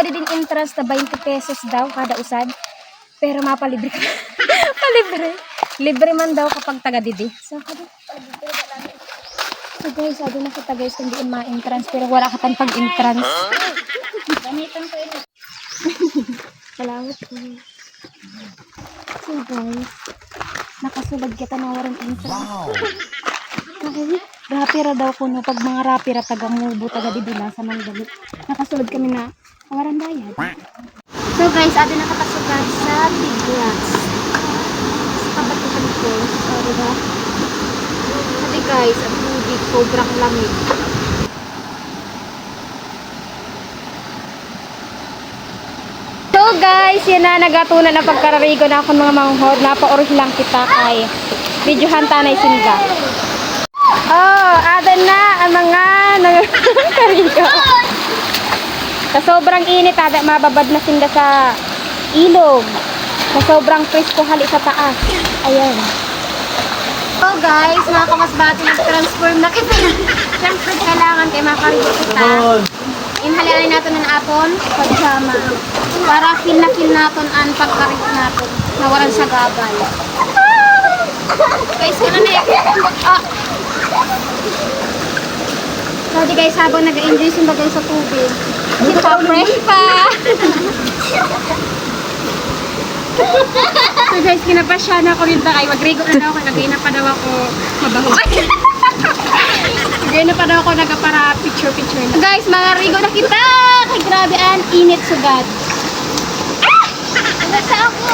din entrance na 20 pesos daw kada usad. Pero mapalibre ka. Palibre. Libre man daw kapag taga didi. So guys, sabi na kita guys, hindi ma-entrance pero wala ka pang pag-entrance. Gamitan ko yun. Salamat po. So guys, nakasulad kita na walang entrance. Okay. Rapira daw ko no. Pag mga rapira taga-mubo, taga-didila sa Mandali. Nakasulad kami na walang bayad. So guys, atin nakapasugad sa Big Glass. Kapatikan ko. So, diba? Ate guys, ang tubig, sobrang lamig. So guys, yan na, nagatunan na pagkararigo na akong mga manghod. Napa-oros lang kita kay videohan tanay singa. Oh, adan na ang mga nagkarigo. Sa sobrang init, ada mababad na sinda sa ilog. Sa sobrang presko hali sa taas. Ayan. So guys, mga kamasbati, nag-transform na kita. Siyempre, kailangan kayo makarigo kita. Inhalian natin ng apon, pajama. Para feel natin ang pagkarigo natin. Nawalan sa gabal. Guys, gano'n na yan. So, di guys, habang nag-enjoy simba guys sa tubig. Ito, fresh pa. So guys, kinapasya na ako rin tayo. Mag-rigo na daw ako. Nagay na pa daw ako mabaho. Nagay na pa daw ako para picture-picture na. So guys, mga rigo na kita. Kay grabe an init sugad. Nasa ako.